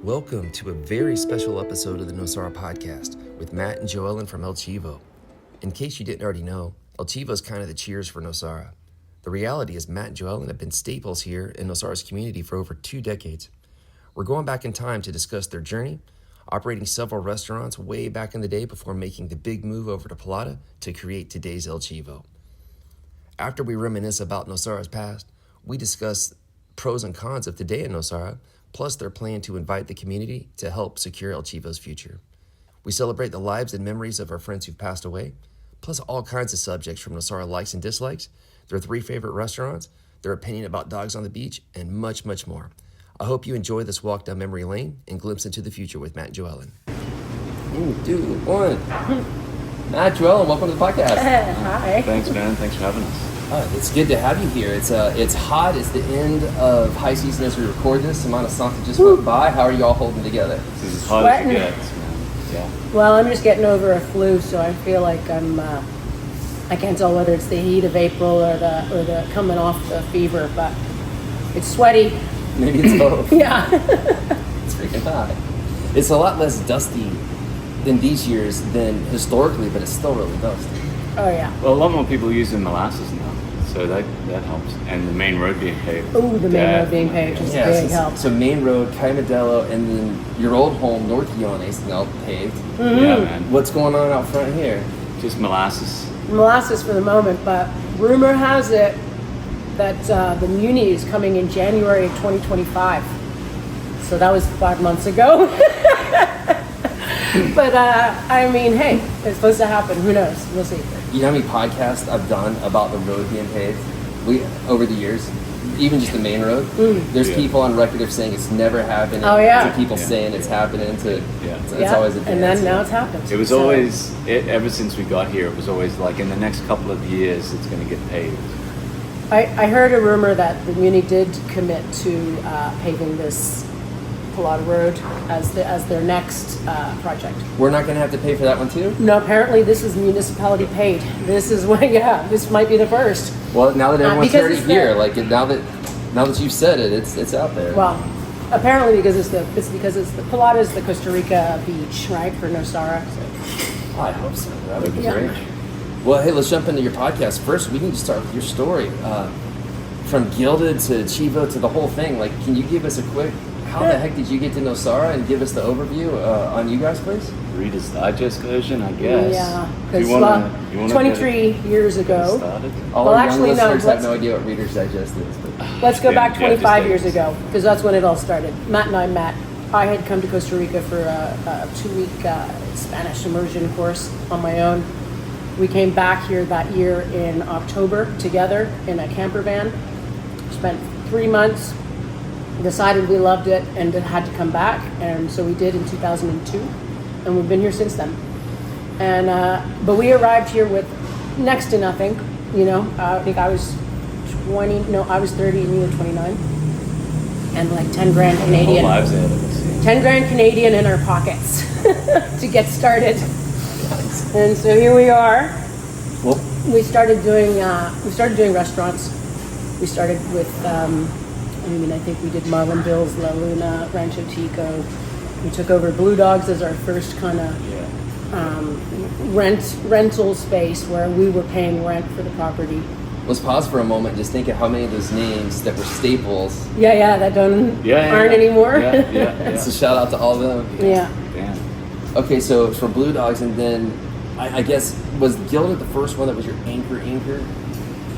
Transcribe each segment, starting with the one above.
Welcome to a very special episode of the Nosara Podcast with Matt and Joellen from El Chivo. In case you didn't already know, El Chivo is kind of the cheers for Nosara. The reality is Matt and Joellen have been staples here in Nosara's community for over 2 decades. We're going back in time to discuss their journey, operating several restaurants way back in the day before making the big move over to Pelada to create today's El Chivo. After we reminisce about Nosara's past, we discuss pros and cons of today in Nosara, plus their plan to invite the community to help secure El Chivo's future. We celebrate the lives and memories of our friends who've passed away, plus all kinds of subjects from Nosara likes and dislikes, their 3 favorite restaurants, their opinion about dogs on the beach, and much, much more. I hope you enjoy this walk down memory lane and glimpse into the future with Matt and Joellen. 3, 2, 1. Matt Joellen, welcome to the podcast. Hi. Thanks, man. Thanks for having us. It's good to have you here. It's hot. It's the end of high season as we record this. Semana Santa just went by. How are you all holding together? This is as hot as it gets, man. Yeah. Well, I'm just getting over a flu, so I feel like I can't tell whether it's the heat of April or the coming off the fever, but it's sweaty. Maybe it's both. Yeah. It's freaking hot. It's a lot less dusty than these years than historically, but it's still really dusty. Oh yeah. Well, a lot more people are using molasses now, so that helps. And the main road being paved. Oh, the main road being paved is a big help. So main road, Caimodelo, and then your old home, North Yonne, is now paved. Mm-hmm. Yeah, man. What's going on out front here? Just molasses. Molasses for the moment, but rumor has it that the Muni is coming in January of 2025. So that was 5 months ago. But I mean, hey, it's supposed to happen. Who knows? We'll see. You know how many podcasts I've done about the road being paved? Over the years, even just the main road. There's people on record of saying it's never happening. Oh, yeah. To people saying it's happening. It's always advanced. And then now it's happened. It was always, ever since we got here, it was always like in the next couple of years it's going to get paved. I heard a rumor that the Muni did commit to paving this Pelada Road as their next project. We're not going to have to pay for that one too? No, apparently this is municipality paid. This is what, this might be the first. Well, now that everyone's already here, there. now that you've said it, it's out there. Well, apparently because it's the Pelada is the Costa Rica beach, right, for Nosara. So. I hope so. That would be Yeah. great. Well, hey, let's jump into your podcast first. We can just start with your story. From Gilded to Chivo to the whole thing. Like, can you give us a quick, how the heck did you get to Nosara, and give us the overview on you guys, please? Reader's Digest version, I guess. Yeah, because 23 years ago. All our young listeners have no idea what Reader's Digest is. But. Let's go back 25 years ago, because that's when it all started. Matt and I met. I had come to Costa Rica for a 2-week Spanish immersion course on my own. We came back here that year in October together in a camper van. Spent 3 months, decided we loved it and had to come back, and so we did in 2002, and we've been here since then. And but we arrived here with next to nothing. I think I was 30 and you were 29, and like 10 grand Canadian. Whole lives ahead of us. 10 grand Canadian in our pockets to get started. And so here we are. Well, we started doing restaurants. We started with, I think we did Marlin Bill's, La Luna, Rancho Tico. We took over Blue Dogs as our first kind of rental space where we were paying rent for the property. Let's pause for a moment. Just think of how many of those names that were staples. That aren't anymore. Yeah. So shout out to all of them. Yeah. Damn. Okay, so it's for Blue Dogs, and then I guess was Gilded the first one that was your anchor?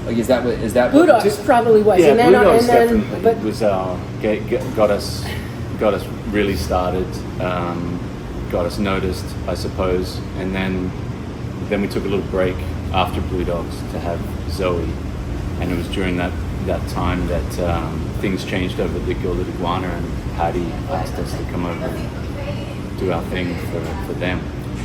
Like is that Blue Dogs probably was. Yeah, and then, Blue Dogs and then, definitely but was got us really started, got us noticed, I suppose, and then we took a little break after Blue Dogs to have Zoe, and it was during that time that things changed over the Gilded Iguana, and Patty asked us to come over and do our thing for them.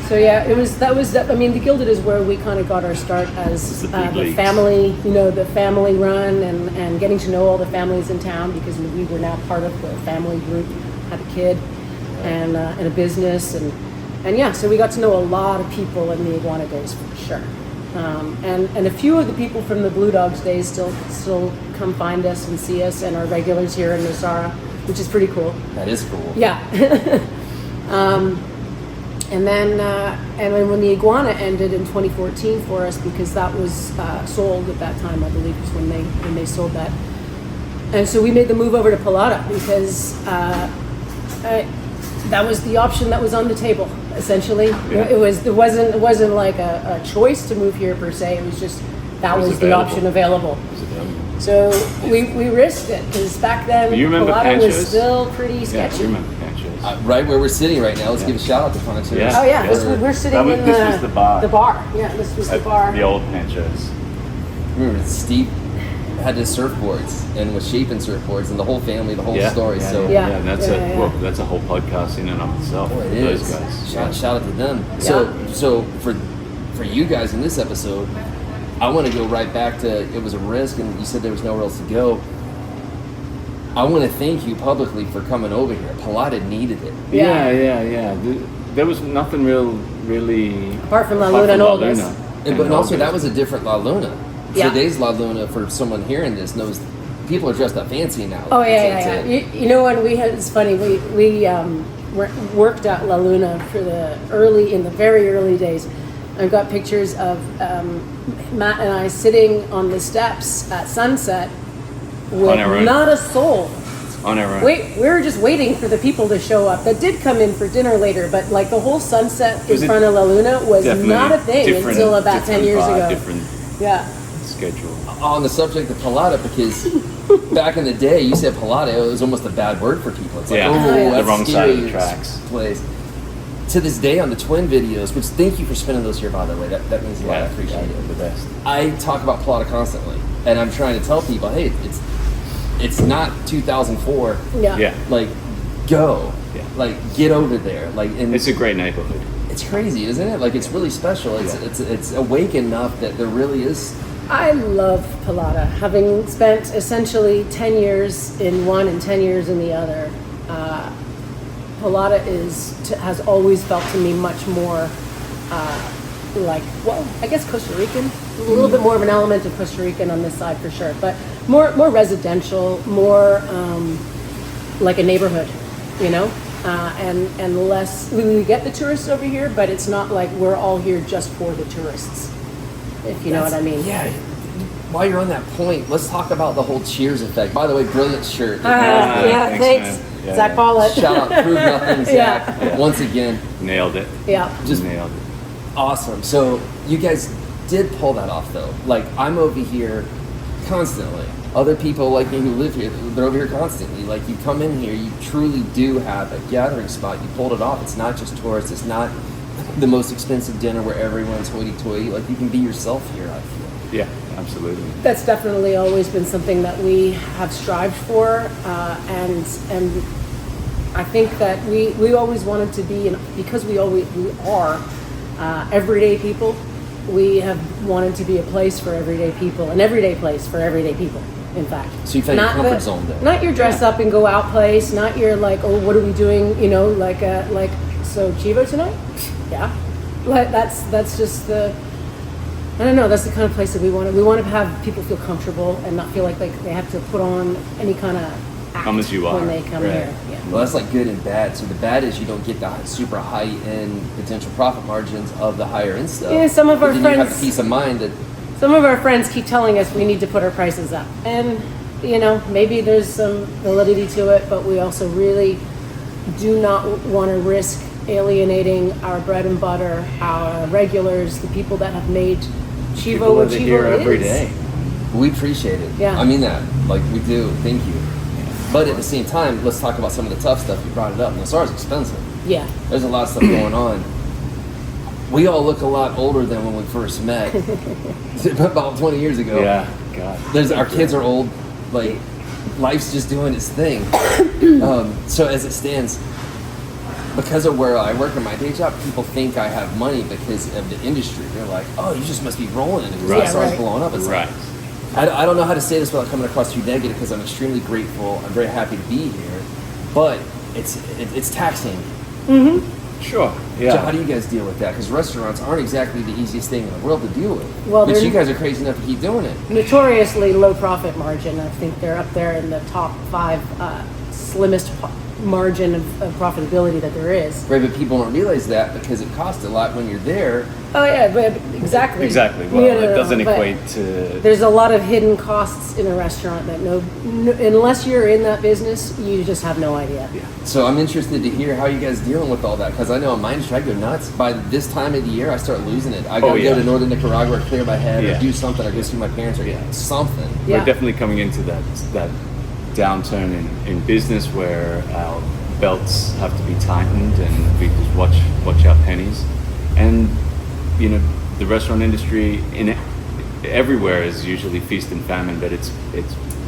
So the Gilded is where we kind of got our start as the family, the family run and getting to know all the families in town, because we were now part of the family group, had a kid and a business, and so we got to know a lot of people in the Iguana days for sure. And a few of the people from the Blue Dogs days still come find us and see us, and are regulars here in Nosara. which is pretty cool. That is cool. Yeah. And then when the iguana ended in 2014 for us, because that was sold at that time, I believe was when they sold that. And so we made the move over to Pelada because that was the option that was on the table, essentially. Yeah. It wasn't like a choice to move here per se. It was just that was the option available. So we risked it because back then Pelada was still pretty sketchy. Yeah, you remember Pancho's. Right where we're sitting right now, let's give a shout out to Pancho's. Yeah. Oh yeah, we're sitting in this was the bar. The bar, yeah, this was the bar. The old Pancho's. Remember, Steve had his surfboards and was shaping surfboards, and the whole family, the whole story. Yeah. That's a whole podcast in and of itself. Oh, it those is. guys. Shout out to them. Yeah. So for you guys in this episode, I want to go right back to it was a risk, and you said there was nowhere else to go. I want to thank you publicly for coming over here. Pelada needed it. Yeah. There was nothing really apart from La Luna and Olga's. But also that was a different La Luna. Yeah. Today's La Luna, for someone hearing this, knows people are dressed up fancy now. Oh yeah. You know when it's funny, we worked at La Luna in the very early days. I've got pictures of Matt and I sitting on the steps at sunset with not a soul. On our own. We were just waiting for the people to show up. That did come in for dinner later, but like the whole sunset in front of La Luna was not a thing until about 10 years ago. Different schedule. On the subject of Pelada, because back in the day, you said Pelada, it was almost a bad word for people. It's like, the wrong side of the scary tracks. Place. To this day on the Twin videos, which thank you for spending those here, by the way. That means a lot. I appreciate it. The best. I talk about Pelada constantly, and I'm trying to tell people, hey, it's not 2004. Yeah. Like, go. Yeah. Like, get over there. Like, and It's a great neighborhood. it's crazy, isn't it? Like, it's really special. It's awake enough that there really is. I love Pelada. Having spent essentially 10 years in one and 10 years in the other, Pelada has always felt to me much more I guess Costa Rican. A little bit more of an element of Costa Rican on this side for sure, but more residential, more like a neighborhood, you know, and less. We get the tourists over here, but it's not like we're all here just for the tourists, if you know what I mean. Yeah. While you're on that point, let's talk about the whole Cheers effect. By the way, brilliant shirt. Thanks. Yeah, Zach Follett. Shout out, prove nothing, Zach. Yeah. Once again. Nailed it. Yeah. Just nailed it. Awesome. So you guys did pull that off, though. Like, I'm over here constantly. Other people like me who live here, they're over here constantly. Like, you come in here, you truly do have a gathering spot. You pulled it off. It's not just tourists. It's not the most expensive dinner where everyone's hoity-toity. Like, you can be yourself here, I feel. Yeah, absolutely. That's definitely always been something that we have strived for, and I think that we always wanted to be, and because we are everyday people, we have wanted to be a place for everyday people, an everyday place for everyday people. In fact, so you found your comfort zone there. Not your dress up and go out place. Not your like, oh, what are we doing? You know, like so Chivo tonight. Yeah, like that's just the. I don't know. That's the kind of place that we want. We want to have people feel comfortable and not feel like they have to put on any kind of act Come as you are. when they come here. Yeah. Well, that's like good and bad. So the bad is you don't get the super high-end potential profit margins of the higher-end stuff. Yeah, some of our then friends. You have the peace of mind that. Some of our friends keep telling us we need to put our prices up, and you know maybe there's some validity to it, but we also really do not want to risk alienating our bread and butter, our regulars, the people that have made Chivo what Chivo here is. Every day. We appreciate it. Yeah. I mean that. Like, we do. Thank you. But at the same time, let's talk about some of the tough stuff. You brought it up. Nosara's expensive. Yeah. There's a lot of stuff going on. We all look a lot older than when we first met. About 20 years ago. Yeah, God. Our kids are old. Like, life's just doing its thing. So as it stands, because of where I work in my day job, people think I have money because of the industry. They're like, oh, you just must be rolling because Nosara's blowing up. It's right. Like, I don't know how to say this without coming across too negative because I'm extremely grateful. I'm very happy to be here. But it's taxing. Mm-hmm. Sure. Yeah. So how do you guys deal with that? Because restaurants aren't exactly the easiest thing in the world to deal with. Well, but you guys are crazy enough to keep doing it. Notoriously low profit margin. I think they're up there in the top 5 slimmest margin of profitability that there is. Right, but people don't realize that because it costs a lot when you're there. Oh yeah, but exactly. Exactly. Well, it doesn't equate to. There's a lot of hidden costs in a restaurant that unless you're in that business, you just have no idea. Yeah. So I'm interested to hear how you guys dealing with all that, because I know in my industry I go nuts. By this time of the year, I start losing it. I gotta go to northern Nicaragua or clear my head or do something, or go see my parents or something. Yeah. We're definitely coming into that downturn in business where our belts have to be tightened and we just watch our pennies. And you know, the restaurant industry everywhere is usually feast and famine, but it's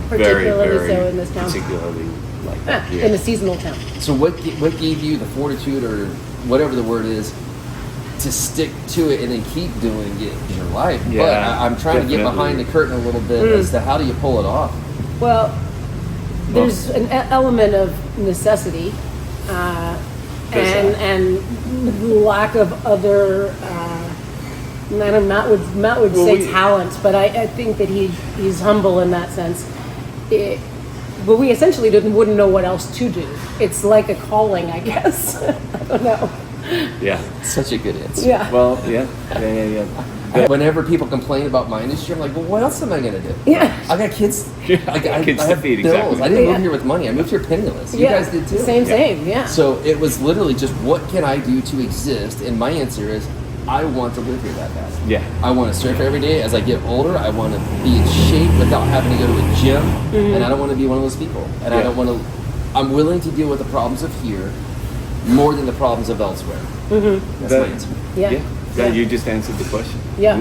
very, very so in this town. particularly like that here. In a seasonal town. So what gave you the fortitude, or whatever the word is, to stick to it and then keep doing it in your life? Yeah, but I'm trying to get behind the curtain a little bit as to how do you pull it off? Well, there's an element of necessity and lack of other. I don't know, Matt would say talent, but I think that he's humble in that sense. But we essentially wouldn't know what else to do. It's like a calling, I guess. I don't know. Yeah. Such a good answer. Yeah. Well, yeah. Whenever people complain about my industry, I'm like, well, what else am I going to do? Yeah. I got kids. Kids I to have feed, bills. exactly. I didn't move here with money. I moved here penniless. You guys did too. Same, yeah. So it was literally just, what can I do to exist? And my answer is, I want to live here that bad. Yeah. I want to surf every day. As I get older, I want to be in shape without having to go to a gym. And I don't want to be one of those people. And I don't want to, I'm willing to deal with the problems of here more than the problems of elsewhere. That's my answer. Yeah. You just answered the question. Yeah.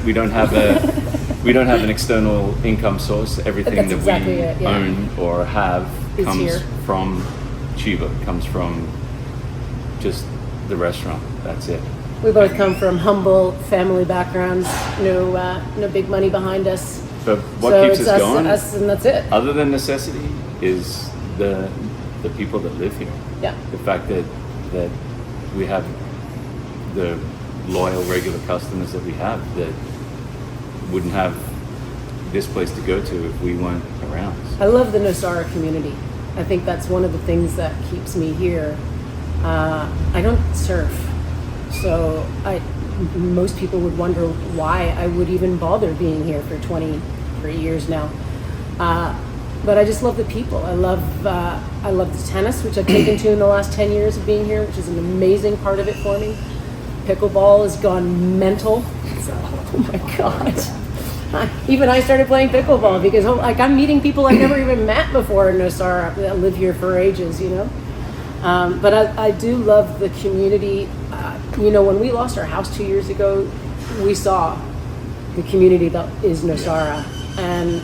We don't have an external income source. Everything That's that exactly we it, yeah. own or have Is comes here. from Chivo, comes from just the restaurant. That's it. We both come from humble family backgrounds, no big money behind us. But what So keeps it's us going, us, and that's it. other than necessity, is the people that live here. Yeah. The fact that we have the loyal, regular customers that we have that wouldn't have this place to go to if we weren't around. I love the Nosara community. I think that's one of the things that keeps me here. I don't surf, so most people would wonder why I would even bother being here for 23 years now. But I just love the people. I love the tennis, which I've taken to in the last 10 years of being here, which is an amazing part of it for me. Pickleball has gone mental. Oh my God. Even I started playing pickleball because I'm meeting people I've never even met before in Nosara that live here for ages, But I do love the community. When we lost our house 2 years ago, we saw the community that is Nosara. And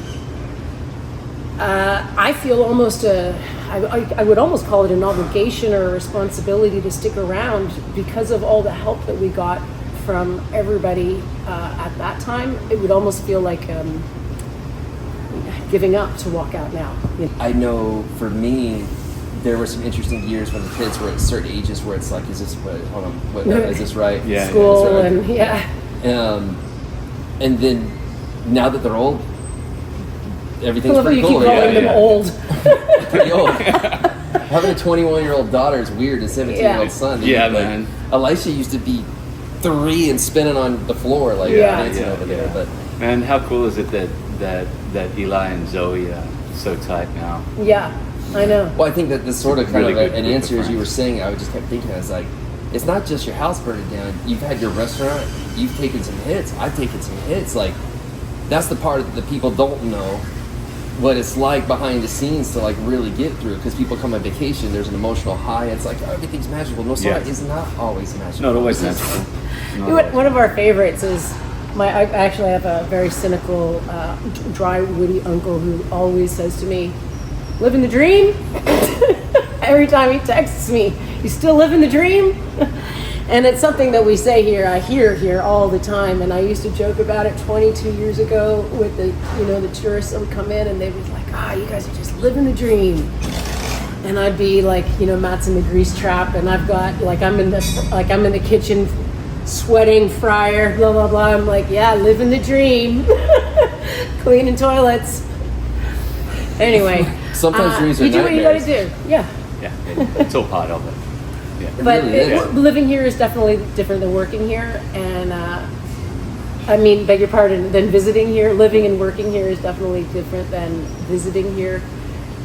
I feel almost I would almost call it an obligation or a responsibility to stick around because of all the help that we got from everybody at that time. It would almost feel like giving up to walk out now. I know for me, there were some interesting years when the kids were at certain ages where it's like, is this right? Yeah. School right. and and then now that they're old, everything's I love how pretty you cool. keep calling them old. Pretty old. Having a 21-year-old daughter is weird, and a 17-year-old son. Yeah, like, man. Elisha used to be 3 and spinning on the floor like dancing over there. But man, how cool is it that Eli and Zoe are so tight now? Yeah, I know. Well, I think that this sort of kind Really of good an group answer of as you were friends. saying, I just kept thinking, I was like, it's not just your house burning down. You've had your restaurant. You've taken some hits. I've taken some hits. Like, that's the part that the people don't know what it's like behind the scenes to like really get through, because people come on vacation, there's an emotional high. It's like, oh, everything's magical. Nosara is not always magical. Not always natural. One of our favorites is I actually have a very cynical, dry, witty uncle who always says to me, "Living the dream." Every time he texts me, "You still living the dream?" And it's something that we say here. I hear here all the time, and I used to joke about it 22 years ago with the tourists that would come in, and they would like, you guys are just living the dream. And I'd be like, Matt's in the grease trap, and I've got I'm in the kitchen, sweating, fryer, blah blah blah. I'm like, yeah, living the dream, cleaning toilets. Anyway, Sometimes dreams are you do what you got to nightmares. do. Yeah. Yeah, it's all part of it. Yeah. But really is. living here is definitely different than working here, and I mean, beg your pardon, than visiting here. Living and working here is definitely different than visiting here,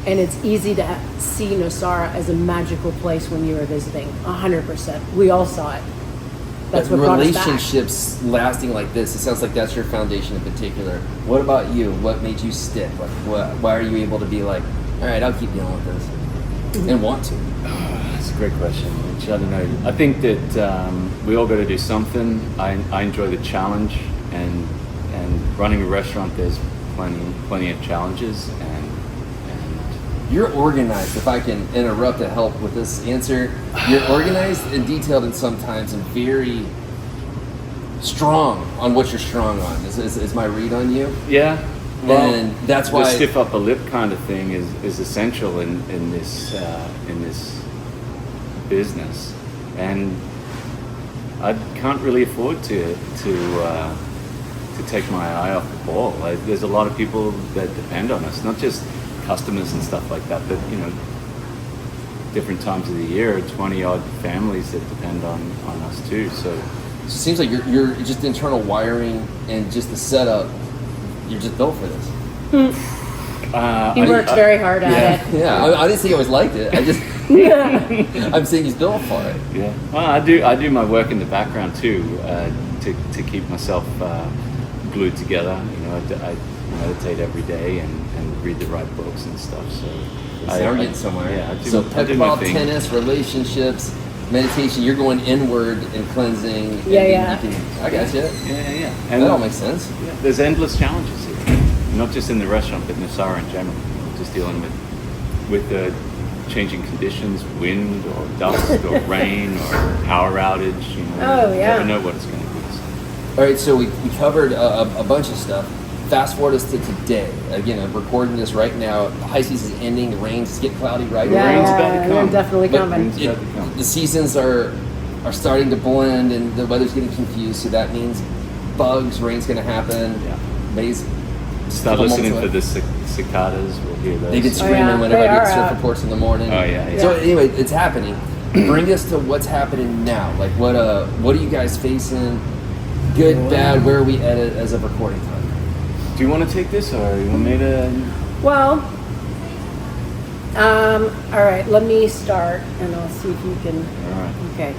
and it's easy to see Nosara as a magical place when you are visiting. 100%. We all saw it. That's But what brought us back. relationships lasting like this, it sounds like that's your foundation in particular. What about you? What made you stick? Like, why are you able to be like, all right, I'll keep dealing with this, and want to? That's a great question, Mitch. I don't know. I think that we all got to do something. I enjoy the challenge, and running a restaurant, there's plenty of challenges, and You're organized. If I can interrupt to help with this answer, you're organized and detailed, and sometimes and very strong on what you're strong on. Is my read on you? yeah. Well, And that's why the stiff upper lip kind of thing is essential in this business, and I can't really afford to take my eye off the ball. There's a lot of people that depend on us, not just customers and stuff like that, but different times of the year, 20 odd families that depend on us too. So it seems like you're just internal wiring and just the setup. You're just built for this. He worked very hard at it. Yeah, I didn't say I always liked it. I just I'm saying he's built for it. Yeah, well, I do my work in the background too, to keep myself glued together. I meditate every day and read the right books and stuff. So We're getting somewhere. Yeah, So I do my pickleball, thing. tennis, relationships, meditation. You're going inward and cleansing. and Yeah. I got you. Yeah. And that all makes sense. Yeah, there's endless challenges here, not just in the restaurant, but Nosara in general. Just dealing with the changing conditions, wind or dust or rain or power outage. Oh, You yeah. never know what it's going to be. So. All right, so we covered a bunch of stuff. Fast forward us to today. Again, I'm recording this right now. High season is ending. The rain's getting cloudy right Yeah, now. rain's about to they're come. definitely But coming. Rain's about to come. The seasons are starting to blend, and the weather's getting confused. So that means bugs. Rain's going to happen. Yeah. Amazing. Start Couple listening months for away. the cicadas. We'll hear those. They've been screaming yeah, whenever they I get are surf out. reports in the morning. Oh, yeah. So anyway, it's happening. Bring us to what's happening now. Like what are you guys facing? Good, bad. Where are we at it as of recording time? Do you want to take this, or you want me to? Well, all right, let me start, and I'll see if you can. All right. Okay.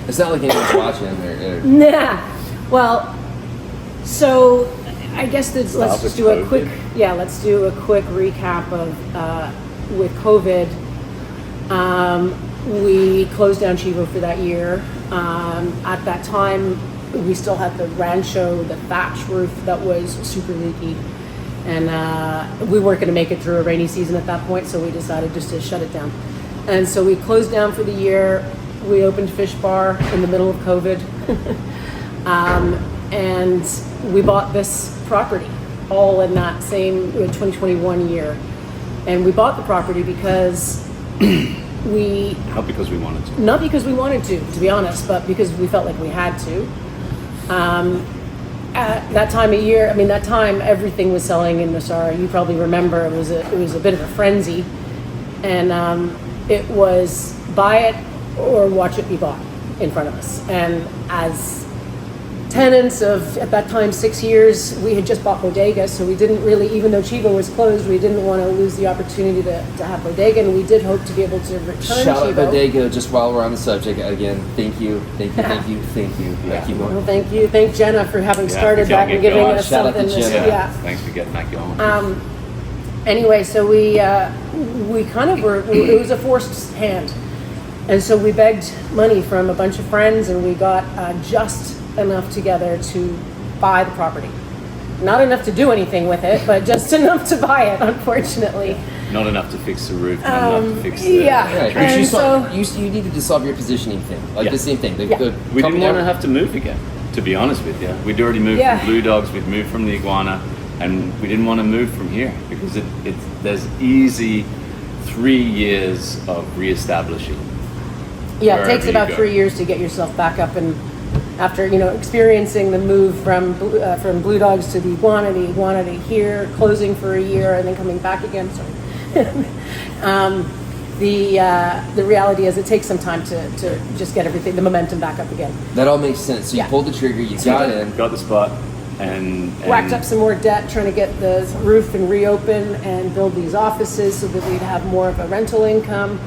It's not like anyone's watching. Or Nah. Well, so I guess let's with just do a COVID. let's do a quick recap of with COVID. We closed down Chivo for that year. At that time, we still had the rancho, the thatch roof that was super leaky, and we weren't going to make it through a rainy season at that point, so we decided just to shut it down. And so we closed down for the year. We opened Fish Bar in the middle of COVID, and we bought this property all in that same 2021 year. And we bought the property because Not because we wanted to. not because we wanted to be honest, but because we felt like we had to. At that time of year, that time everything was selling in Nosara. You probably remember it was a bit of a frenzy, and it was buy it or watch it be bought in front of us. And as tenants of, at that time, 6 years, we had just bought Bodega, so we didn't really, even though Chivo was closed, we didn't want to lose the opportunity to have Bodega, and we did hope to be able to return shout out Chivo. Bodega, just while we're on the subject. Again, thank you. Yeah. Keep going. Well, thank you. Thank Jenna for having Yeah, started for that getting and it giving going. us Shout out to something. Jenna. Yeah. Thanks for getting that going. Anyway, so we kind of were, it was a forced hand. And so we begged money from a bunch of friends, and we got just enough together to buy the property. Not enough to do anything with it, but just enough to buy it, unfortunately. Not enough to fix the roof, not enough to fix the yeah. Right, trench. but And you needed to solve your positioning thing, like Yeah. the same thing. We didn't want to have to move again, to be honest with you. We'd already moved Yeah. from Blue Dogs, we'd moved from the Iguana, and we didn't want to move from here because there's easy 3 years of reestablishing. Yeah, it wherever takes you about go. 3 years to get yourself back up, and after experiencing the move from Blue Dogs to the Iguana to here, closing for a year, and then coming back again. Sorry. The reality is it takes some time to just get everything, the momentum back up again. That all makes sense. So you Yeah. pulled the trigger, you got in. Got the spot, and Whacked up some more debt trying to get the roof and reopen and build these offices so that we'd have more of a rental income.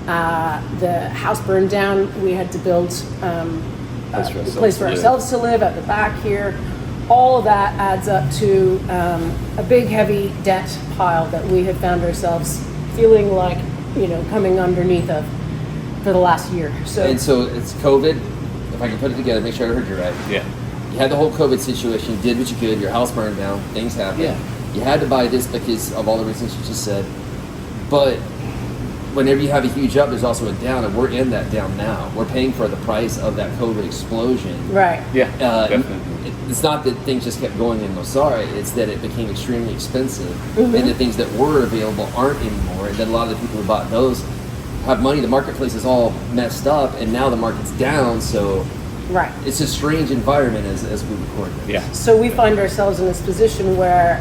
The house burned down. We had to build a place for ourselves to live at the back here. All of that adds up to a big, heavy debt pile that we had found ourselves feeling like, coming underneath of for the last year. So it's COVID. If I can put it together, make sure I heard you right. Yeah. You had the whole COVID situation, did what you could, your house burned down, things happened. Yeah. You had to buy this because of all the reasons you just said. But whenever you have a huge up, there's also a down, and we're in that down now. We're paying for the price of that COVID explosion. right. Yeah, definitely. It's not that things just kept going in Nosara, it's that it became extremely expensive, and the things that were available aren't anymore, and then a lot of the people who bought those have money. The marketplace is all messed up, and now the market's down, so Right. it's a strange environment as we record this. Yeah. So we find ourselves in this position where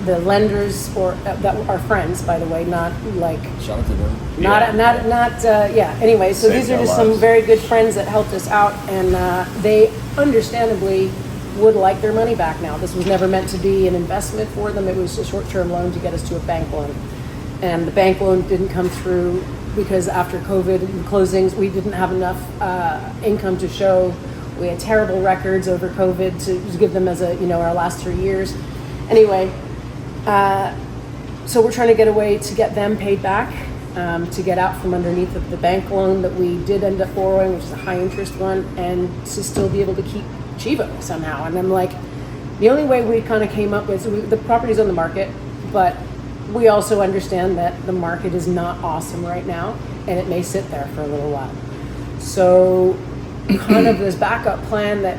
the lenders, or that are friends, by the way, not like Shout out to them. Anyway, so Saved these are our just some lives. very good friends that helped us out, and they understandably would like their money back now. This was never meant to be an investment for them. It was a short-term loan to get us to a bank loan, and the bank loan didn't come through because after COVID and closings, we didn't have enough income to show. We had terrible records over COVID to give them as our last 3 years. Anyway, so we're trying to get a way to get them paid back, to get out from underneath of the bank loan that we did end up borrowing, which is a high interest one, and to still be able to keep Chivo somehow. And I'm like, the only way we kind of came up with, the property's on the market, but we also understand that the market is not awesome right now, and it may sit there for a little while. So kind of this backup plan that,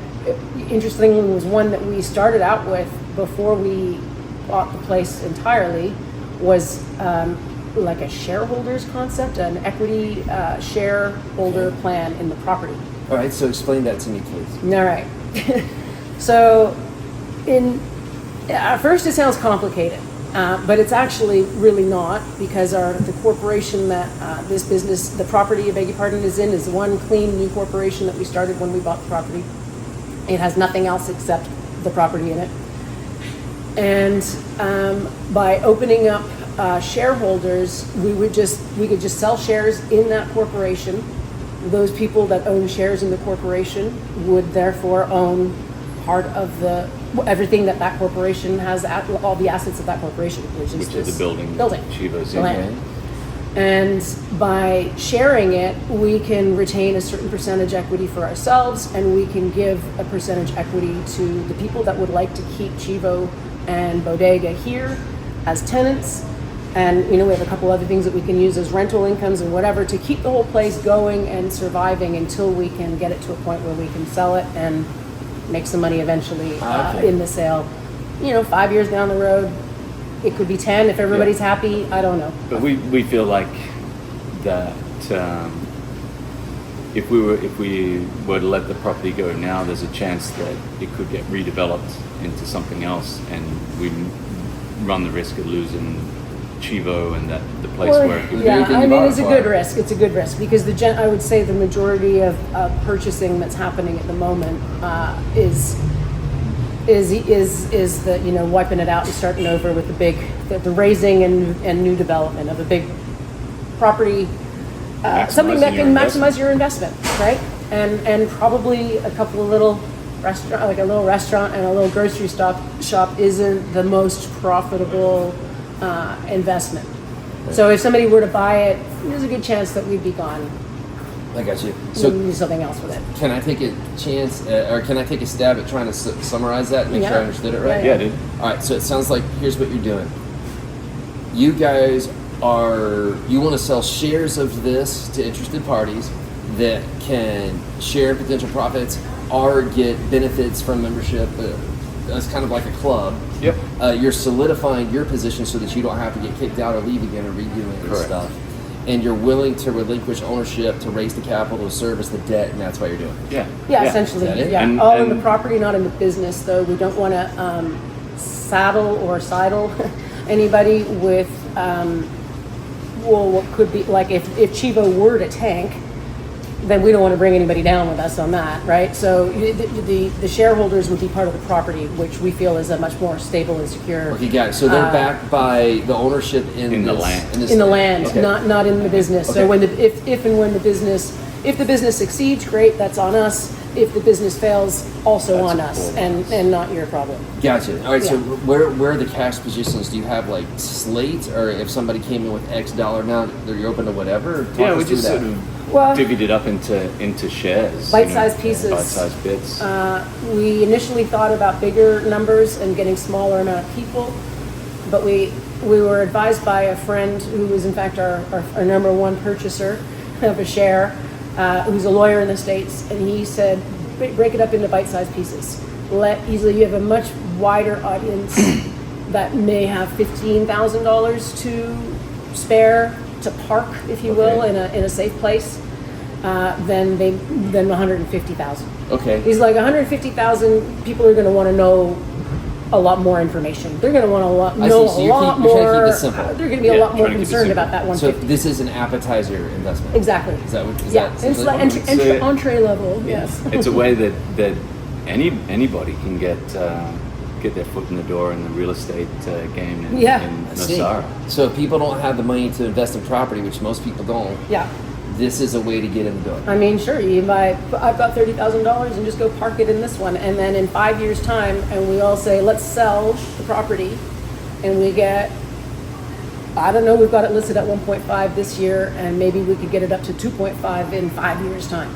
interestingly, was one that we started out with before we bought the place entirely, was like a shareholders concept, an equity shareholder plan in the property. All right, so explain that to me, please. All right. So at first it sounds complicated, but it's actually really not, because the corporation that this business, the property, I beg your pardon, is in, is one clean new corporation that we started when we bought the property. It has nothing else except the property in it. And by opening up shareholders, we could just sell shares in that corporation. Those people that own shares in the corporation would therefore own part of everything that corporation has, all the assets of that corporation, which is the building. Chivo's the land. And by sharing it, we can retain a certain percentage equity for ourselves, and we can give a percentage equity to the people that would like to keep Chivo and Bodega here as tenants. And we have a couple other things that we can use as rental incomes and whatever to keep the whole place going and surviving until we can get it to a point where we can sell it and make some money eventually in the sale. 5 years down the road, it could be 10 if everybody's happy. I don't know. But we feel like that if we were to let the property go now, there's a chance that it could get redeveloped into something else, and we run the risk of losing Chivo and the place where it could it's a good risk. It's a good risk because I would say the majority of purchasing that's happening at the moment is the wiping it out and starting over with the raising and new development of a big property, something that can maximize your investment, right? And probably a couple of little restaurant, like a little restaurant and a little grocery shop isn't the most profitable investment. So if somebody were to buy it, there's a good chance that we'd be gone. I got you. So we do something else with it. Can I take a chance, or can I take a stab at trying to summarize that and make sure I understood it right? Yeah, dude. All right, so it sounds like here's what you're doing. You guys you want to sell shares of this to interested parties that can share potential profits or get benefits from membership. It's kind of like a club. Yep. You're solidifying your position so that you don't have to get kicked out or leave again or redoing this stuff. And you're willing to relinquish ownership to raise the capital to service the debt, and that's why you're doing it. Yeah, essentially. Is that it? Yeah, all in the property, not in the business, though. We don't want to saddle or sidle anybody with well, what could be, like if Chivo were to tank, then we don't want to bring anybody down with us on that, right? So the shareholders would be part of the property, which we feel is a much more stable and secure. Okay, got it. So they're backed by the ownership in the this, land. In the land, Okay. not in the business. Okay. So when if and when the business succeeds, great, that's on us. If the business fails, also That's on us, all and not your problem. Gotcha. All right. So Yeah. where are the cash positions? Do you have like slates, or if somebody came in with X dollar amount, you're open to whatever? Talk Yeah, us we through just that. sort of Well- divvied it up into shares. Bite-sized pieces. Bite-sized bits. We initially thought about bigger numbers and getting smaller amount of people, but we were advised by a friend who was in fact our number one purchaser of a share, who's a lawyer in the States, and he said, break it up into bite-sized pieces. You have a much wider audience that may have $15,000 to spare to park, if you will, in a safe place, than 150,000. Okay. He's like 150,000 people are going to want to know a lot more information. They're going to want to I know see. So a you're lot keep- you're trying to more. keep it simple. They're going to be a Yeah, lot more trying to keep it concerned simple. about that So 150. this is an appetizer investment. Exactly. Is that what? Is Yeah, that it's like It's a- entree level. Yes. It's a way that anybody can get their foot in the door in the real estate game in, Yeah. in I see. Nosara. So if people don't have the money to invest in property, which most people don't, Yeah. this is a way to get in the door. I mean, sure, I've got $30,000 and just go park it in this one. And then in 5 years' time, and we all say, let's sell the property, and we get, I don't know, we've got it listed at 1.5 this year, and maybe we could get it up to 2.5 in 5 years' time.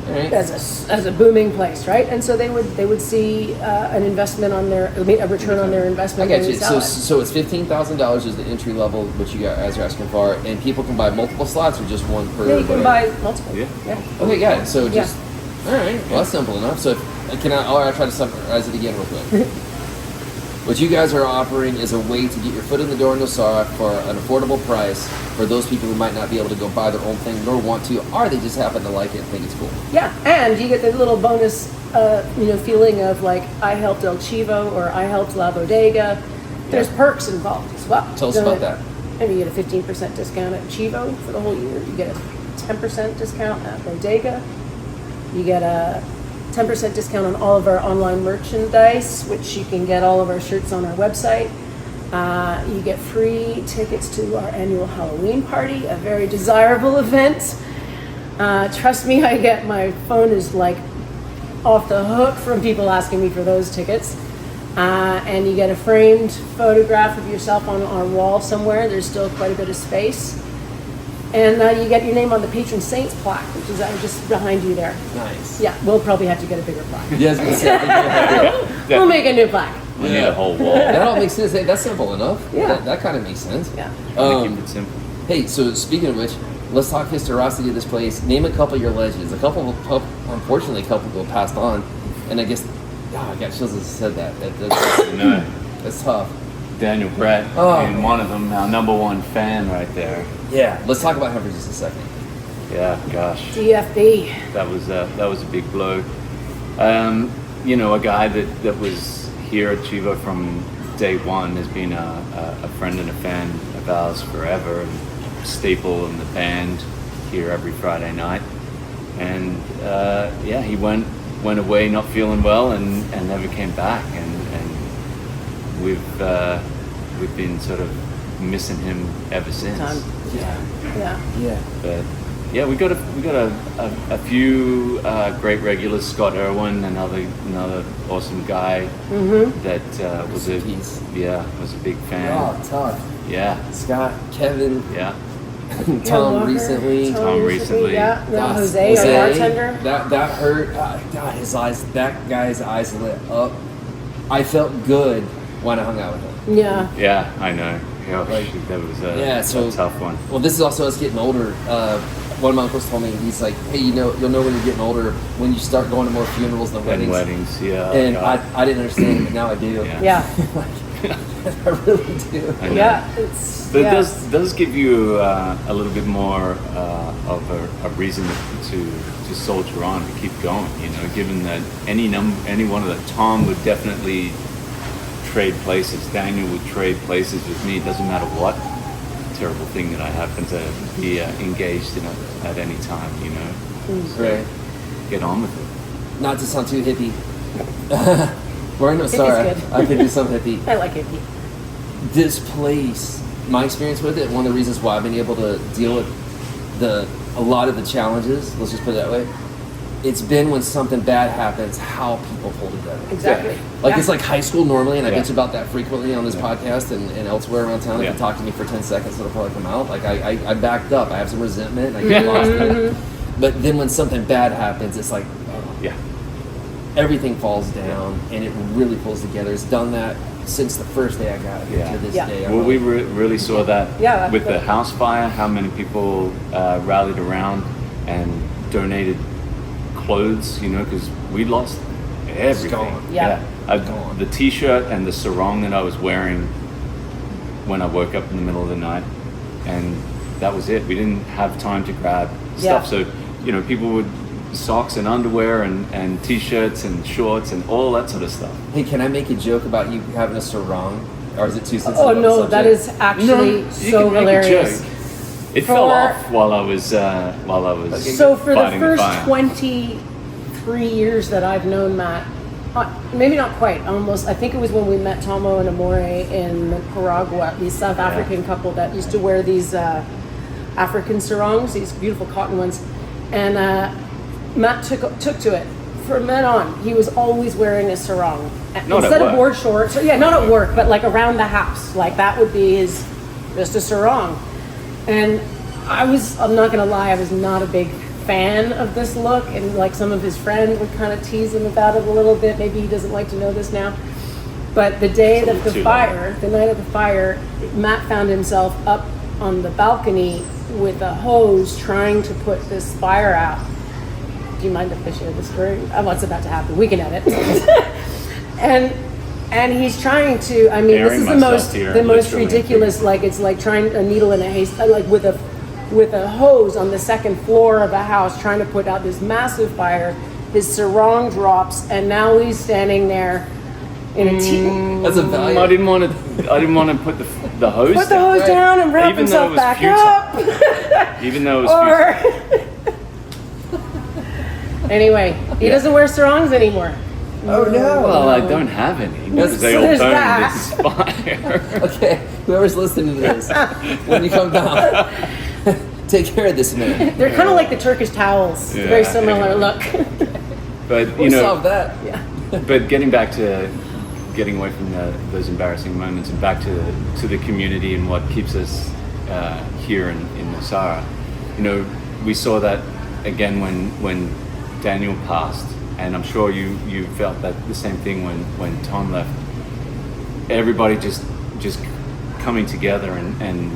All right. As a booming place, right? And so they would see an investment on their, a return on their I investment got when you. we sell So it. it's $15,000 is the entry level, which you guys are asking for, and people can buy multiple slots or just one per. Yeah, you can whatever? buy multiple. Yeah. Okay, got it. So Yeah. just all right. Well, that's simple enough. So I'll try to summarize it again real quick. What you guys are offering is a way to get your foot in the door in Nosara for an affordable price for those people who might not be able to go buy their own thing nor want to, or they just happen to like it and think it's cool. Yeah, and you get the little bonus, feeling of like I helped El Chivo or I helped La Bodega. There's perks involved as well. Tell us about that. Maybe you get a 15% discount at Chivo for the whole year. You get a 10% discount at Bodega. You get a 10% discount on all of our online merchandise, which you can get all of our shirts on our website. You get free tickets to our annual Halloween party, a very desirable event. Trust me, my phone is like off the hook from people asking me for those tickets. And you get a framed photograph of yourself on our wall somewhere. There's still quite a bit of space. And you get your name on the patron saints plaque, which is just behind you there. Nice. Yeah, we'll probably have to get a bigger plaque. Yes, We'll make a new plaque. We need a whole wall. that all makes sense. Hey, that's simple enough. Yeah. That kind of makes sense. Yeah. Keep it simple. Hey, so speaking of which, let's talk historicity of this place. Name a couple of your legends. Unfortunately, a couple go passed on, and I guess, I got chills as I said that. No, That's tough. Daniel Brett, Oh. and one of them, our number one fan right there. Yeah. Let's talk about him for just a second. Yeah, gosh. DFB. That was a big blow. A guy that was here at Chivo from day one has been a friend and a fan of ours forever, and staple in the band here every Friday night. And he went away not feeling well and never came back. And we've been sort of missing him ever since. Yeah. But Yeah, we got a few great regulars. Scott Irwin, another awesome guy that was a big fan. oh, tough. Yeah, Scott, Kevin, yeah. Tom Walker, recently. Tom recently. Yeah. God, Jose, our bartender. That hurt. God, his eyes. That guy's eyes lit up. I felt good when I hung out with him. Yeah. Yeah, I know. Gosh, Like, that was so a tough one. Well, this is also us getting older. One of my uncles told me, he's like, hey, you'll know when you're getting older when you start going to more funerals than And weddings. weddings, yeah. And God. I didn't understand it, but now I do. Yeah. Yeah. I really do. I know. Yeah. It's. But yeah. it does give you a little bit more of a reason to soldier on, to keep going. Given that any one of the Tom would definitely trade places. Daniel would trade places with me. It doesn't matter what terrible thing that I happen to be engaged in at any time, you know. Right. Get on with it. Not to sound too hippie. We're in Nosara. Hippie's good. I could do some hippie. I like hippie. This place, my experience with it, one of the reasons why I've been able to deal with a lot of the challenges, let's just put it that way, it's been when something bad happens, how people pull together. Exactly. Like Yeah. it's like high school normally, and I Yeah. bitch about that frequently on this podcast and elsewhere around town. If Yeah. you talk to me for 10 seconds, it'll probably come out. Like I backed up. I have some resentment. I get lost in it. But then when something bad happens, it's like, Yeah. everything falls down, and it really pulls together. It's done that since the first day I got here Yeah. to this Yeah. day. Well, we really saw that Yeah, with the that's- house fire, how many people rallied around and donated clothes, you know, because we lost everything. gone. Yeah. Gone. The t-shirt and the sarong that I was wearing when I woke up in the middle of the night, and that was it. We didn't have time to grab stuff. Yeah. So, you know, people would socks and underwear and t-shirts and shorts and all that sort of stuff. Hey, can I make a joke about you having a sarong? Or is it too sensitive? Oh of a no, that subject? is actually You so can make a hilarious. joke. It fell For- off while I was So for the fighting first fire. 23 years that I've known Matt, maybe not quite, almost, I think it was when we met Tomo and Amore in Nicaragua, these South African couple that used to wear these African sarongs, these beautiful cotton ones. And Matt took to it. From then on, he was always wearing a sarong. Not at Instead of work. board shorts, yeah, not at work, but like around the house. Like that would be his, just a sarong. And I'm not gonna lie, I was not a big fan of this look, and like some of his friends would kind of tease him about it a little bit. Maybe he doesn't like to know this now. But the day It's a of little the too fire, the night of the fire, Matt found himself up on the balcony with a hose trying to put this fire out. Do you mind if I share the story? What's about to happen? We can edit. and he's trying to. I mean, Airing this is the myself most here, the most literally. ridiculous. Like it's like trying a needle in a haystack, like with a hose on the second floor of a house, trying to put out this massive fire. His sarong drops, and now he's standing there in a That's a value. I didn't want to put the hose put the down. hose down and wrap Even though himself it was back futile. up. Even though it was futile. Or anyway, he doesn't wear sarongs anymore. Oh no. Well, I don't have any because they all there's burned that. in this fire. Okay, whoever's listening to this, when you come down, take care of this man. They're kind of like the Turkish towels. Yeah, Very similar yeah. look. But you We'll know, solve that. but getting back to getting away from those embarrassing moments and back to the community and what keeps us here in Nosara, you know, we saw that again when Daniel passed, and I'm sure you felt that the same thing when Tom left. Everybody just coming together and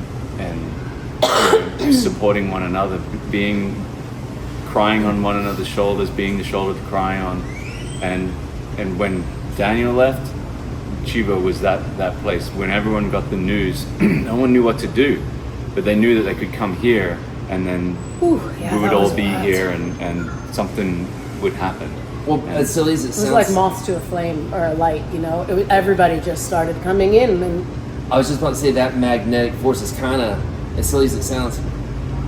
you know, supporting one another, crying on one another's shoulders, being the shoulder to cry on, and when Daniel left, Chivo was that place. When everyone got the news, no one knew what to do, but they knew that they could come here, and then Ooh, yeah, we would that all was be wild. here, and something would happen. Well, as silly as it It sounds, was like moths to a flame or a light, you know. Everybody just started coming in, and I was just about to say that magnetic force is kind of, as silly as it sounds,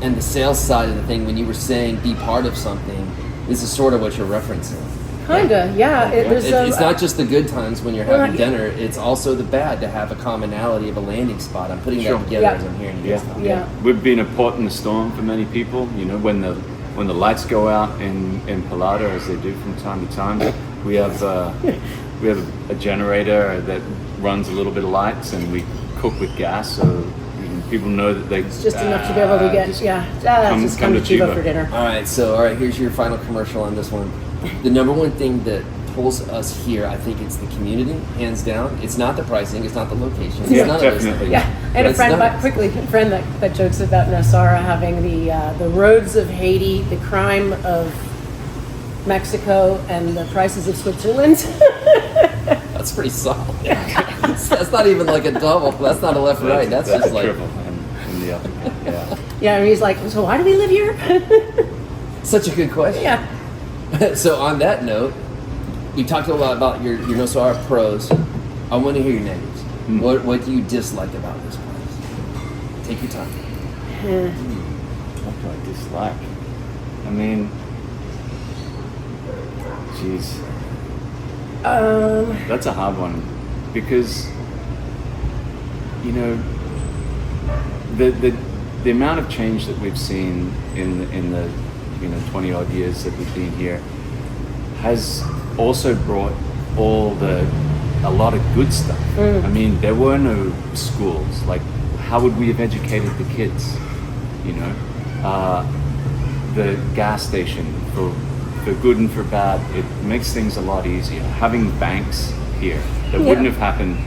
and the sales side of the thing, when you were saying be part of something, this is sort of what you're referencing. kinda, yeah. It's not just the good times when you're having yeah. dinner, it's also the bad to have a commonality of a landing spot. I'm putting Sure. that together Yeah. as I'm hearing you. Yeah. Yeah. We've been a port in the storm for many people. You know, when the lights go out in Pelada, as they do from time to time, we have a generator that runs a little bit of lights, and we cook with gas, so people know that they. It's just enough to be able to get, just come to Chivo for dinner. All right, here's your final commercial on this one. The number one thing that pulls us here, I think it's the community, hands down. It's not the pricing, it's not the location. It's Yeah, none of those definitely. things. Yeah, I had a It's friend, not- that jokes about Nosara having the roads of Haiti, the crime of Mexico, and the prices of Switzerland. That's pretty solid. That's not even like a double. That's not a left right. That's just a like triple in the upper. Yeah. Yeah, and he's like, so why do we live here? such a good question. Yeah. So on that note, we talked a lot about your Nosara pros. I want to hear your negatives. What do you dislike about this place? Take your time. What do I dislike? I mean, geez. That's a hard one because, you know, the amount of change that we've seen in the 20 odd years that we've been here has also brought a lot of good stuff. I mean, there were no schools. Like, how would we have educated the kids? You know, the gas station for good and for bad, it makes things a lot easier. Having banks here that wouldn't have happened,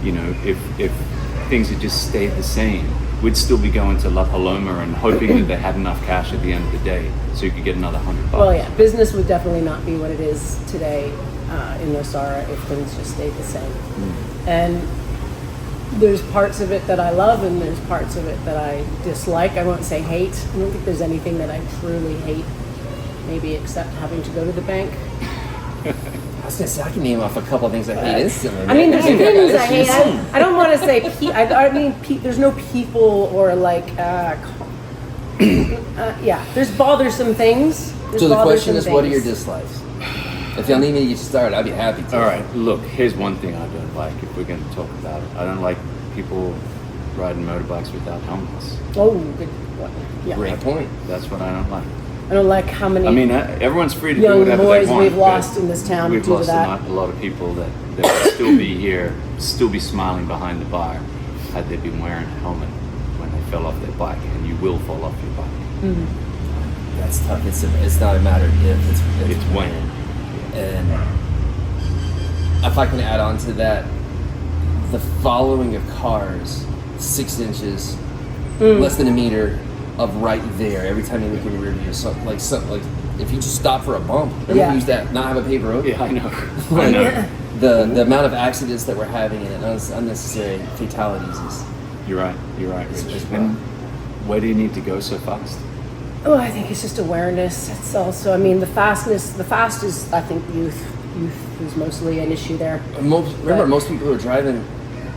you know, if things had just stayed the same. We'd still be going to La Paloma and hoping that they had enough cash at the end of the day so you could get another $100. Well, yeah, business would definitely not be what it is today in Nosara if things just stayed the same. And there's parts of it that I love and there's parts of it that I dislike. I won't say hate. I don't think there's anything that I truly hate, maybe except having to go to the bank. I was gonna say I can name off a couple of things I hate instantly. I mean, there's things I hate. I don't want to say. I mean, there's no people or like. Yeah, there's bothersome things. So the question is, what are your dislikes? If you'll need me to start, I'd be happy to. All right, look, here's one thing I don't like. If we're going to talk about it, I don't like people riding motorbikes without helmets. Oh, good. Yeah. Great point. That's what I don't like. I don't like how many. I mean, everyone's free to do young whatever boys they want. we've lost in this town We've due to lost that. a lot of people that would still be here, still be smiling behind the bar had they been wearing a helmet when they fell off their bike, and you will fall off your bike. That's tough. It's not a matter of if, It's when. And if I can add on to that, the following of cars 6 inches, less than a meter of right there every time you look in your rear view. So like if you just stop for a bump, remember we use that not have a paved road. Yeah, I know. I know. The amount of accidents that we're having and unnecessary fatalities is. You're right, Rich. It's And where do you need to go so fast? Oh, I think it's just awareness. It's also, I mean, the fast is, I think, youth. Youth is mostly an issue there. Most people who are driving,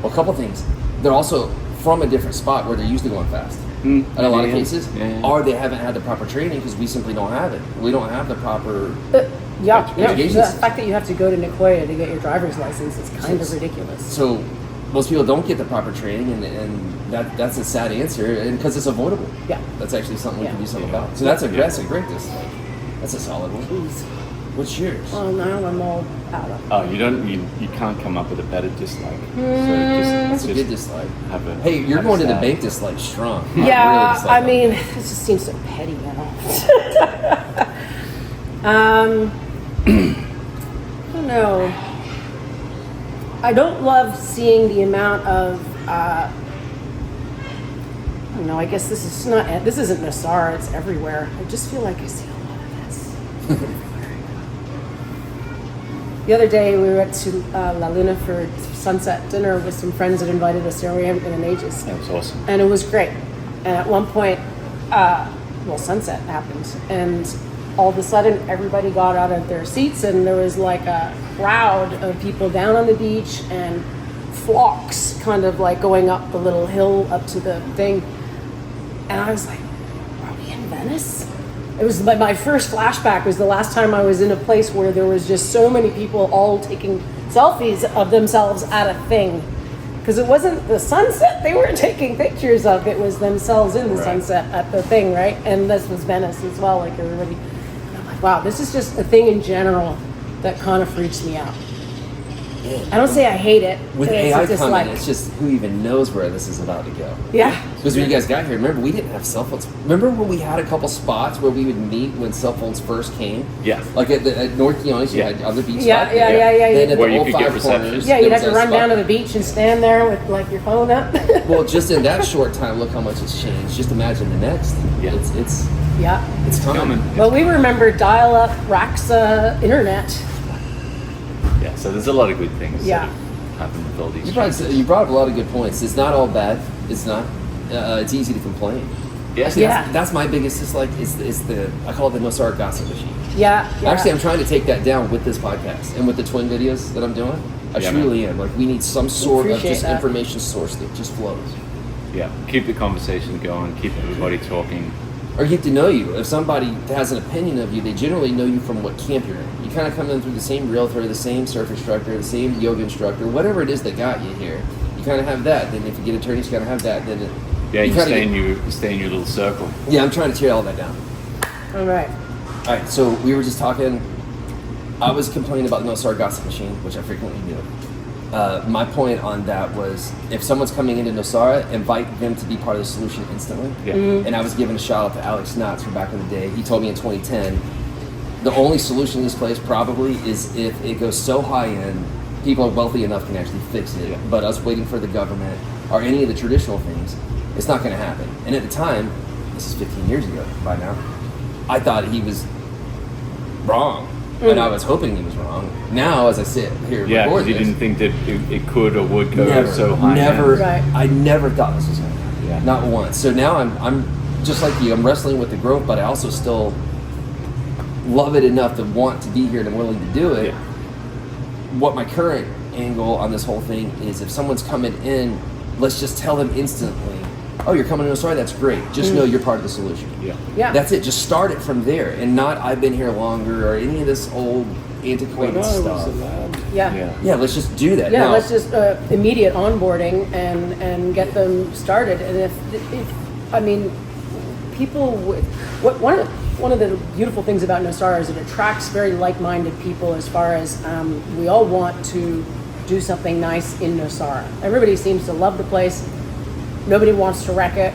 well, a couple things. They're also from a different spot where they're usually going fast. In a lot of cases. Or they haven't had the proper training because we simply don't have it. We don't have the proper education The system. fact that you have to go to Nicoya to get your driver's license is kind of ridiculous. So most people don't get the proper training, and that's a sad answer, and because it's avoidable. Yeah. That's actually something we can do something Yeah. about. So that's a great dislike. That's a solid one. Jeez. What's yours? Well, now I'm all out of. Oh, you can't come up with a better dislike. That's So a just good dislike. have a. Hey, you're have a going to the stab. bank dislike strong. Yeah, Really I dislike mean, it just seems so petty now. I don't know. I don't love seeing the amount of. I don't know. I guess this isn't Nosara. It's everywhere. I just feel like I see a lot of this. The other day we went to La Luna for sunset dinner with some friends that invited us there. We haven't been in ages. That was awesome. And it was great. And at one point, sunset happened. And all of a sudden, everybody got out of their seats and there was like a crowd of people down on the beach and flocks kind of like going up the little hill up to the thing. And I was like, are we in Venice? It was my first flashback was the last time I was in a place where there was just so many people all taking selfies of themselves at a thing. Because it wasn't the sunset they were taking pictures of, it was themselves in the sunset at the thing, right? And this was Venice as well, like everybody. And I'm like, wow, this is just a thing in general that kind of freaks me out. I don't say I hate it. With it's AI just coming, like, it's just who even knows where this is about to go. yeah. Because when you guys got here, remember we didn't have cell phones. Remember when we had a couple spots where we would meet when cell phones first came? Yeah. Like at North Keonis, you had on the beach Yeah, spot. yeah. Then at Where the you old could get Five reception. Corners, Yeah, you'd there have to was run that down to spot. the beach and stand there with like your phone up. Well, just in that short time, look how much it's changed. Just imagine the next. Yeah. It's Yeah. coming. Well, we remember dial-up Raxa internet. Yeah, so there's a lot of good things Yeah. that have happened with all these You changes. brought up a lot of good points. It's not all bad. It's not. It's easy to complain. Actually, Yeah. that's my biggest dislike. Is the I call it the Nosara gossip machine. Yeah. Actually, I'm trying to take that down with this podcast and with the twin videos that I'm doing. I Yeah, truly am. Like, we need some sort of Appreciate just that. information source that just flows. Yeah, keep the conversation going, keep everybody talking. Or get to know you. If somebody has an opinion of you, they generally know you from what camp you're in. You kind of come in through the same realtor, the same surf instructor, the same yoga instructor, whatever it is that got you here. You kind of have that. Then if you get attorneys, you kind of have that. Then You stay in your little circle. Yeah, I'm trying to tear all that down. All right. All right, so we were just talking. I was complaining about the Nosara gossip machine, which I frequently do. My point on that was, if someone's coming into Nosara, invite them to be part of the solution instantly. Yeah. And I was giving a shout out to Alex Knotts from back in the day. He told me in 2010, the only solution in this place probably is if it goes so high end, people are wealthy enough can actually fix it. Yeah. But us waiting for the government or any of the traditional things, it's not going to happen. And at the time, this is 15 years ago by now, I thought he was wrong. And I was hoping he was wrong. Now, as I sit here, Yeah, because you this, didn't think that it could or would go never, so high. never. Right. I never thought this was going to happen. Yeah. Not once. So now I'm just like you. I'm wrestling with the growth, but I also still love it enough to want to be here and I'm willing to do it. Yeah. What my current angle on this whole thing is, if someone's coming in, let's just tell them instantly, oh, you're coming to Nosara, that's great. Just know you're part of the solution. Yeah. Yeah. That's it. Just start it from there, and not I've been here longer or any of this old antiquated stuff. Yeah. Yeah, let's just do that. Yeah, Now, let's just immediate onboarding and get them started. And if I mean, people would. One of the beautiful things about Nosara is it attracts very like-minded people. As far as we all want to do something nice in Nosara. Everybody seems to love the place. Nobody wants to wreck it.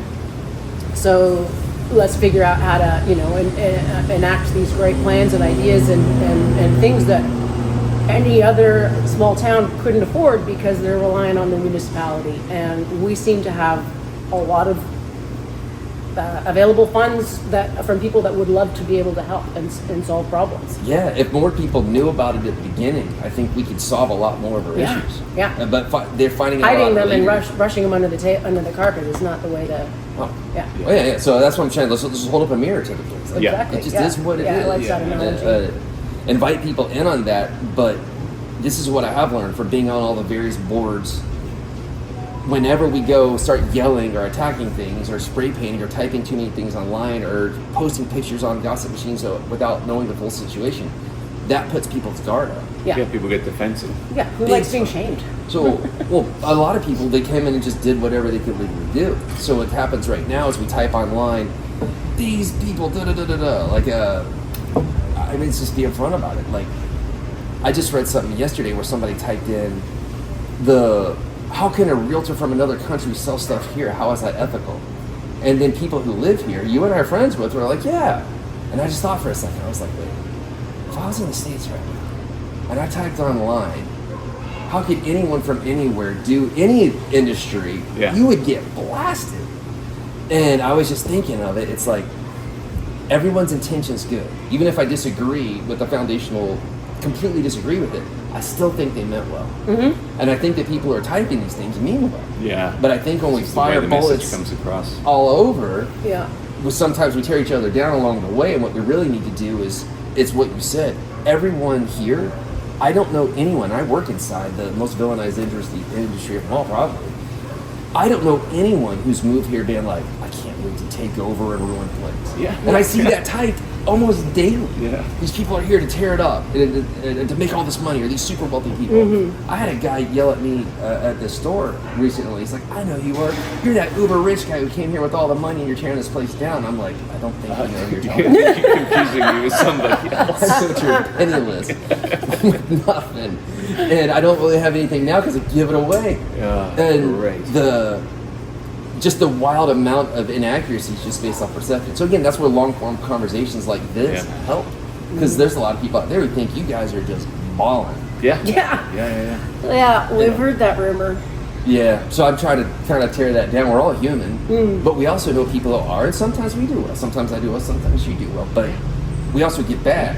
So let's figure out how to, enact these great plans and ideas and things that any other small town couldn't afford because they're relying on the municipality. And we seem to have a lot of available funds that from people that would love to be able to help and solve problems. yeah, if more people knew about it at the beginning, I think we could solve a lot more of our Yeah. issues. Yeah. But they're finding out Hiding about them it and later. brushing them under the carpet is not the way to. Oh. Yeah. Oh, yeah. So that's what I'm saying. Let's just hold up a mirror to the place. Like, Yeah. Exactly. It just yeah. is what it yeah, is. I like that analogy. Invite people in on that, but this is what I have learned from being on all the various boards. Whenever we go start yelling or attacking things or spray painting or typing too many things online or posting pictures on gossip machines without knowing the full situation, that puts people's guard up. Yeah. People get defensive. Yeah. Who likes being shamed? So, well, a lot of people, they came in and just did whatever they could legally do. So what happens right now is we type online, these people, da-da-da-da-da, like, I mean, it's just be upfront about it. Like, I just read something yesterday where somebody typed in how can a realtor from another country sell stuff here? How is that ethical? And then people who live here, you and I are friends with, were like, yeah. And I just thought for a second, I was like, wait, if I was in the States right now, and I typed online, how could anyone from anywhere do any industry? Yeah. You would get blasted. And I was just thinking of it. It's like everyone's intention's good. Even if I disagree with the foundational, completely disagree with it, I still think they meant well. Mm-hmm. And I think that people who are typing these things mean well. Yeah. But I think when we It's the way fire the message bullets comes across. all over, Yeah. sometimes we tear each other down along the way. And what we really need to do is, it's what you said. Everyone here, I don't know anyone. I work inside the most villainized industry of them all, probably. I don't know anyone who's moved here being like, I can't wait to take over and ruin place. Yeah. And I see that typed almost daily. Yeah. These people are here to tear it up and to make all this money, or these super wealthy people. I had a guy yell at me at the store recently. He's like, I know who you are. You're that uber rich guy who came here with all the money and you're tearing this place down. I'm like, I don't think I know who you're talking about. You're confusing me with somebody else. I'm so true, penniless, with nothing, and I don't really have anything now because I give it away. Yeah, And great. the wild amount of inaccuracies just based off perception. So again, that's where long form conversations like this Yeah. help, because there's a lot of people out there who think you guys are just balling. Yeah. Yeah. Yeah. Yeah. We've heard that rumor. Yeah, so I'm trying to kind of tear that down. We're all human, but we also know people who are, and sometimes we do well. Sometimes I do well, sometimes you do well, but we also get bad.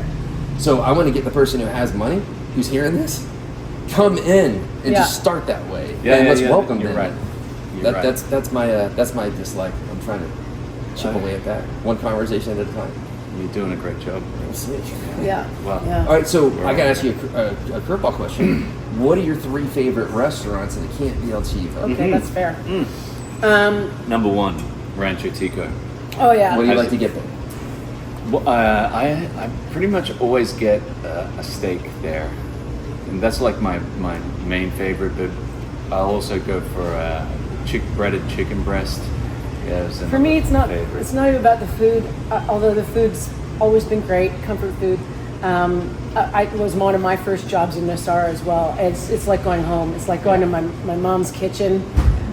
So I want to get the person who has money, who's hearing this, come in and Yeah. just start that way. Yeah, and yeah, let's yeah. welcome You're them. right. You're right. That's my dislike. I'm trying to chip away at that, one conversation at a time. You're doing a great job. Yeah. Wow. Yeah. All right, so I gotta ask you a curveball question. What are your 3 favorite restaurants, and it can't be El Chivo? Okay, that's fair. Number 1, Rancho Tico. Oh yeah. What do you like to get there? Well, I pretty much always get a steak there, and that's like my main favorite. But I'll also go for breaded chicken breast. Yeah, For me, it's not. favorite. It's not even about the food. Although the food's always been great, comfort food. I was one of my first jobs in Nosara as well. It's like going home. It's like going to my mom's kitchen.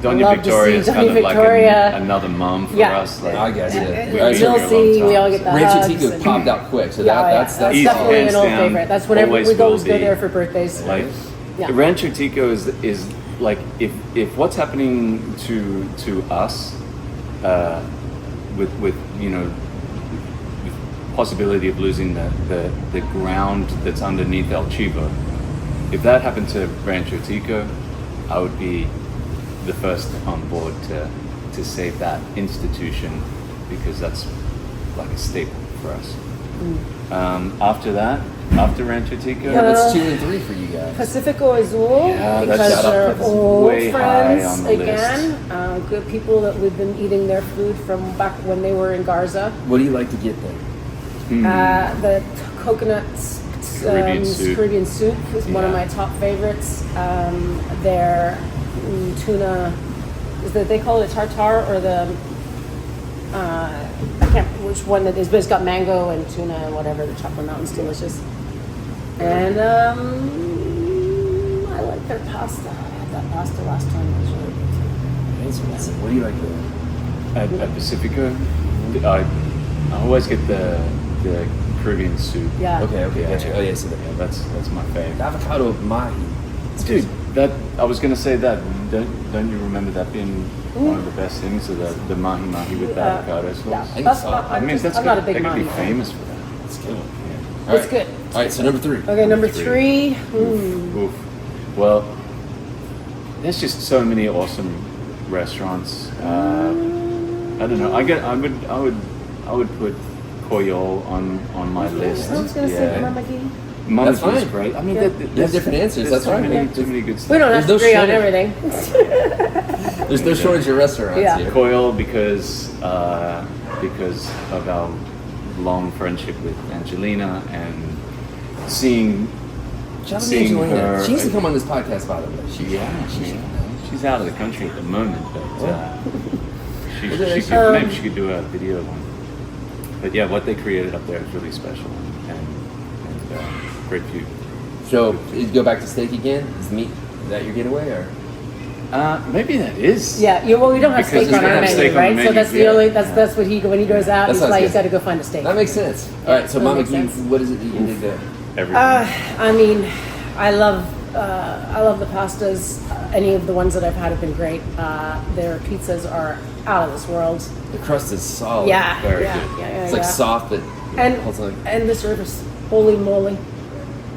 Doña Love to Victoria is see kind Doña of like Victoria. another mom for Yeah. us. Like, I guess it. we've Right. been here a long Chelsea, we time, all get so- the Rancho hugs Tico and- popped out quick, so Yeah, that's that's Easy, definitely hands an old down, favorite. That's whenever always we always will go be. there for birthdays. Like Yeah. Rancho Tico is like if what's happening to us with possibility of losing the ground that's underneath El Chivo. If that happened to Rancho Tico, I would be the first on board to save that institution, because that's like a staple for us. After Rancho Tico, Yeah, what's 2 and 3 for you guys? Pacifico Azul, Yeah, because that's they're old way high friends on the again. Good people that we've been eating their food from back when they were in Garza. What do you like to get there? The coconut Caribbean soup. is one of Yeah. my top favorites. Their tuna, they call it tartare, or the I can't remember which one that is, but it's got mango and tuna and whatever. The chocolate mountain's delicious. And I like their pasta. I had that pasta last time. It was really good. What do you like there? At Pacifico, I always get the Caribbean soup. Yeah. Okay, gotcha. Oh, yeah, so Yeah, that's my favorite. avocado mahi. Dude, I was gonna say that. Don't you remember that being one of the best things? Of the mahi mahi with the avocado sauce. Yeah. think That's so. not, I mean, that's I'm good. not a big They could be Mahi fan. famous for that. That's good. Yeah. All It's good. All right, so number 3. Okay, number Three. 3. Oof. Well, there's just so many awesome restaurants. I don't know. I would put Koyol on my list. I was going to say Mamagi. Mama's That's fine. great. I mean, Yeah. there's You have different answers, There's that's fine. too many good stuff. We don't have to There's no agree on shortage. everything. There's no shortage of restaurants Yeah. here. Koyol because of our long friendship with Angelina and seeing Shout out to seeing Angelina. her. She needs to come on this podcast, by the way. She's out of the country at the moment, but Okay. maybe she could do a video one. But yeah, what they created up there is really special and great food. So, you go back to steak again? Is meat, is that your getaway, or? Maybe that is. Yeah, well, we don't have Because steak we on don't our have menu, steak on the right? So menu, that's the yeah. only, that's what when he goes out, That he's sounds like, good. he's got to go find a steak. That makes sense. All right, so That Mama makes G, sense. what is it that you did there? Everything. I mean, I love the pastas. Any of the ones that I've had have been great. Their pizzas are out of this world. The crust is solid. Yeah, Very yeah, good. yeah, yeah. It's like yeah. soft, but And holds on. and the service, holy moly!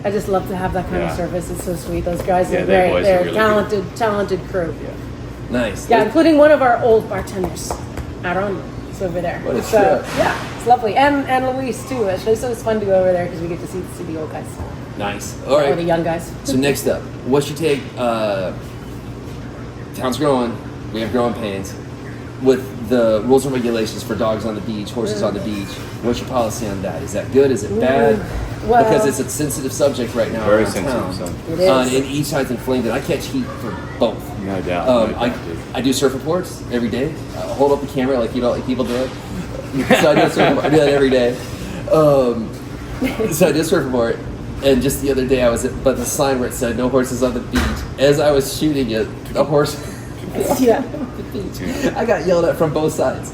I just love to have that kind of Yeah. service. It's so sweet. Those guys Yeah, are their great. boys are They're really talented crew. Nice. Yeah, including one of our old bartenders, Aaron. It's over there. What a so, trip. yeah, it's lovely. And Luis too. Actually, so it's fun to go over there because we get to see the old guys Nice. All or the right. young guys. So next up, what's your take? Town's growing. We have growing pains. With the rules and regulations for dogs on the beach, horses on the beach, what's your policy on that? Is that good? Is it bad? well- Because it's a sensitive subject right now Very around sensitive town. subject. It is. And each side's inflamed, and I catch heat for both. No doubt. I do surf reports every day. Hold up the camera like people do it. So I do a surf report. I do that every day. So I did a surf report, and just the other day I was but the sign where it said no horses on the beach. As I was shooting it, the horse Yeah. on the beach. I got yelled at from both sides.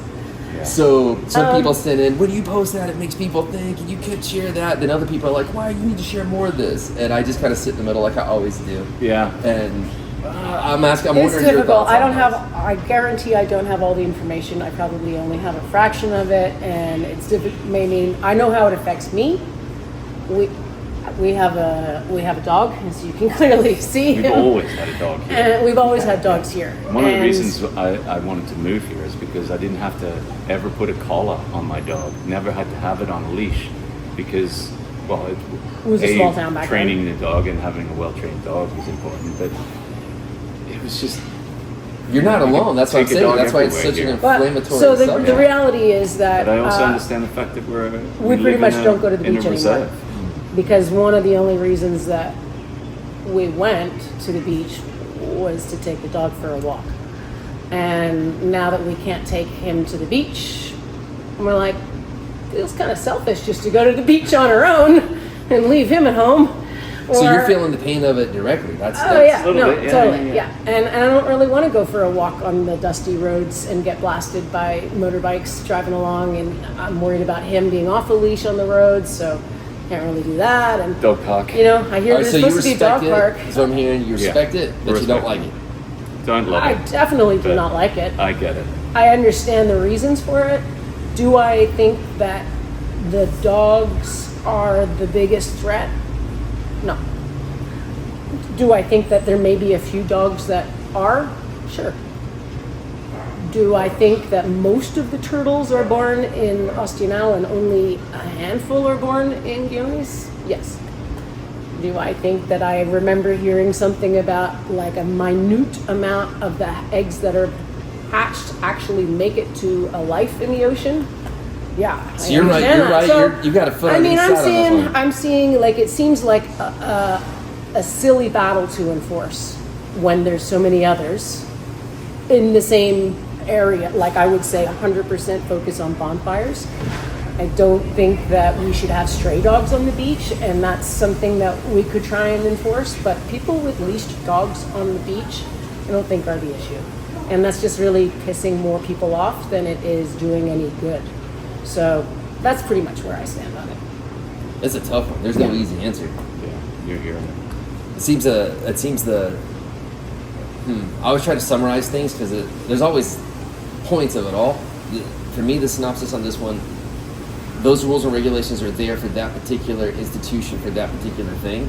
Yeah. So some people sent in, when you post that, it makes people think, and you could share that. Then other people are like, why, you need to share more of this. And I just kind of sit in the middle like I always do. Yeah. And I'm It's wondering your difficult. thoughts I on don't this. have. I guarantee I don't have all the information. I probably only have a fraction of it, and it's difficult. Meaning, I know how it affects me. We have a dog, as you can clearly see. We've always had a dog here. And we've always had dogs here. One of the And reasons I wanted to move here is because I didn't have to ever put a collar on my dog. Never had to have it on a leash because, well, it was a small town back then. training the dog and having a well-trained dog was important, but it was just... You're not alone. That's what I'm Take a saying. dog That's why it's such everywhere an here. inflammatory so the subject. reality is that But I also understand the fact that we pretty much don't go to the in a beach anymore. reserve. Because one of the only reasons that we went to the beach was to take the dog for a walk. And now that we can't take him to the beach, we're like, it feels kind of selfish just to go to the beach on our own and leave him at home. So you're feeling the pain of it directly. That's Yeah, a little no, bit, yeah, totally, yeah. yeah. And I don't really want to go for a walk on the dusty roads and get blasted by motorbikes driving along, and I'm worried about him being off a leash on the roads, so can't really do that. And Dog park. you know, I hear All right, there's so you supposed to be a dog respect park. it. So I'm hearing you respect it, but you don't like it. Don't love I it. definitely do but not like it. I get it. I understand the reasons for it. Do I think that the dogs are the biggest threat? No. Do I think that there may be a few dogs that are? Sure. Do I think that most of the turtles are born in Ostinal and only a handful are born in Guiones? Yes. Do I think that I remember hearing something about like a minute amount of the eggs that are hatched actually make it to a life in the ocean? Yeah. So you're right. You're right. So, You got a foot I on the mean, inside of this one. I'm seeing like it seems like a silly battle to enforce when there's so many others in the same area. Like I would say 100% focus on bonfires. I don't think that we should have stray dogs on the beach, and that's something that we could try and enforce, but people with leashed dogs on the beach I don't think are the issue. And that's just really pissing more people off than it is doing any good. So that's pretty much where I stand on it. It's a tough one. There's no easy answer. Yeah, you're hearing it. I always try to summarize things because there's always points of it all. For me, the synopsis on this one, those rules and regulations are there for that particular institution, for that particular thing.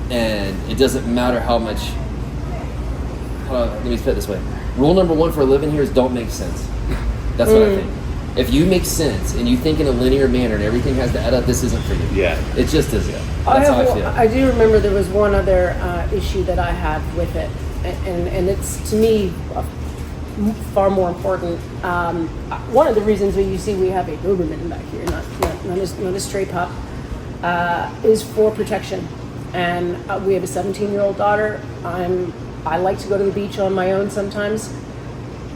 And it doesn't matter how much, let me put it this way. Rule number one for a living here is don't make sense. That's what I think. If you make sense and you think in a linear manner and everything has to add up, this isn't for you. Yeah. It just isn't. That's how I feel. I do remember there was one other issue that I had with it, and it's to me far more important. One of the reasons that you see we have a Doberman back here, not a stray pup, is for protection. And we have a 17-year-old daughter. I like to go to the beach on my own sometimes,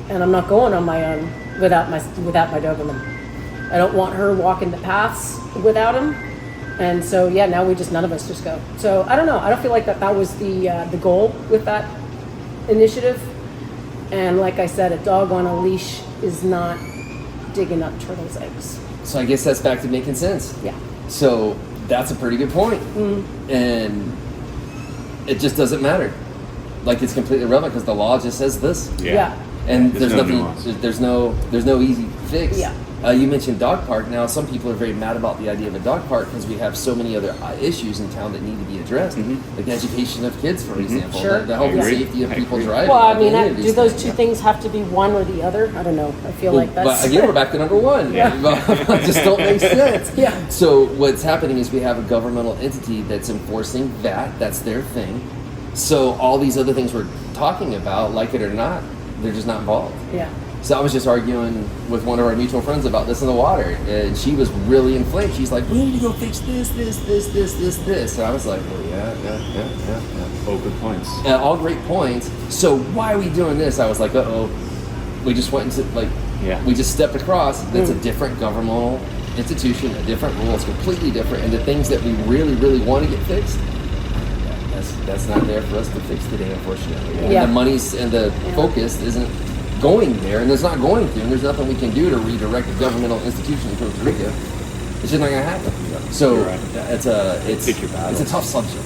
and I'm not going on my own without my Doberman. I don't want her walking the paths without him. And so, yeah, now none of us just go. So, I don't know. I don't feel like that was the goal with that initiative. And like I said, a dog on a leash is not digging up turtles' eggs. So I guess that's back to making sense. Yeah. So that's a pretty good point. And it just doesn't matter. Like it's completely irrelevant because the law just says this. Yeah. And There's there's no nothing. nuance. There's no easy fix. Yeah. You mentioned dog park. Now, some people are very mad about the idea of a dog park because we have so many other issues in town that need to be addressed, like education of kids, for example, Sure. the health and I agree. safety of I people agree. driving. Well, I like mean, any of these do those things. two things have to be one or the other? I don't know. I feel like that's... But again, we're back to number one. It just don't make sense. Yeah. So what's happening is we have a governmental entity that's enforcing that. That's their thing. So all these other things we're talking about, like it or not, they're just not involved. Yeah. So I was just arguing with one of our mutual friends about this in the water, and she was really inflamed. She's like, "We need to go fix this." And I was like, "Well, yeah. Oh, good points. All great points. So why are we doing this?" I was like, "Uh-oh." We just went into we just stepped across. That's a different governmental institution, a different rule. It's completely different. And the things that we really, really want to get fixed, that's not there for us to fix today, unfortunately. Yeah. And the monies and the focus isn't going there, and it's not going to, and there's nothing we can do to redirect a governmental institution in Costa Rica. It's just not going to happen. So You're right. it's a tough subject.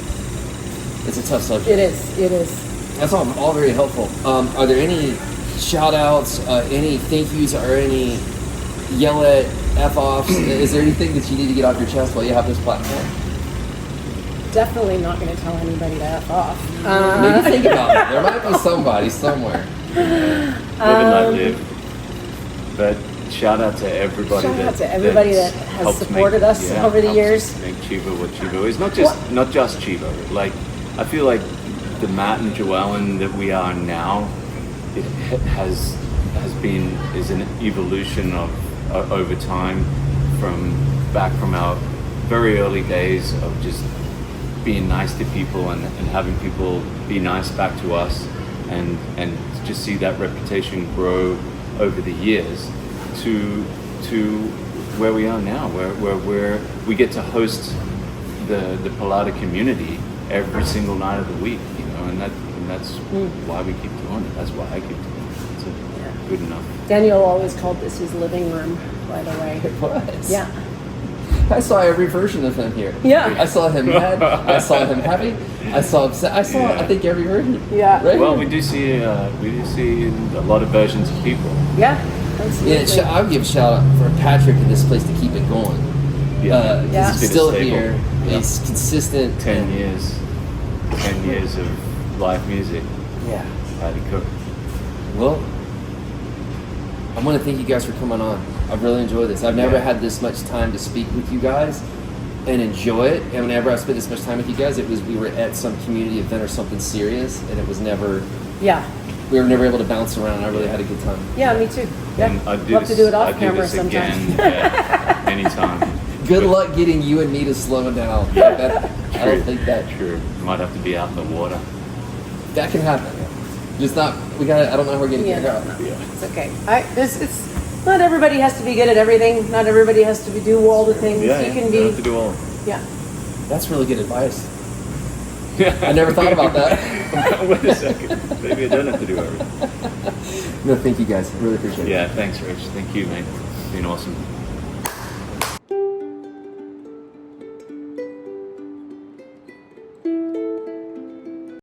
It's a tough subject. It is. That's all very helpful. Are there any shout outs, any thank yous, or any yell at F offs? Is there anything that you need to get off your chest while you have this platform? definitely not going to tell anybody to F off. Maybe think about it. There might be somebody somewhere. Live and let live. But shout out to everybody. Shout out to everybody that has helped supported us over the helped years. Make Chivo what Chivo is. Not just Chivo. Like, I feel like the Matt and Joellen that we are now, it is an evolution of over time from our very early days of just being nice to people and having people be nice back to us, and just see that reputation grow over the years to where we are now, where we get to host the Pelada community every single night of the week, you know, and that's why we keep doing it. That's why I keep doing it. It's good enough. Daniel always called this his living room, by the way. It was. Yeah. I saw every version of him here. Yeah. I saw him mad. I saw him happy. I saw upset. I saw, I think, every version. Yeah. Right Well, here. we do see a lot of versions of people. Yeah. Absolutely. Yeah, I'll give a shout out for Patrick in this place to keep it going. Yeah. Yeah. He's It's been still stable. here. Yeah. He's consistent. 10 years of live music. Yeah. Patty Cook. Well, I want to thank you guys for coming on. I've really enjoyed this. I've never had this much time to speak with you guys and enjoy it. And whenever I spent this much time with you guys, it was we were at some community event or something serious, and it was never. Yeah. We were never able to bounce around. I really had a good time. Yeah, me too. Yeah. And I'd We'll have to do it off I'd camera this sometime. again, yeah, anytime. Good But- luck getting you and me to slow down. Yeah. I don't think that True. Might have to be out in the water. that can happen. Just not. We got. I don't know how we're getting Yeah, it. no, it's okay. It's not everybody has to be good at everything. Not everybody has to do all the things. Yeah, You can don't have to be. do all. Yeah. That's really good advice. I never thought about that. Wait a second. Maybe I don't have to do everything. No, thank you guys. I really appreciate it. Yeah, thanks, Rich. Thank you, mate. It's been awesome.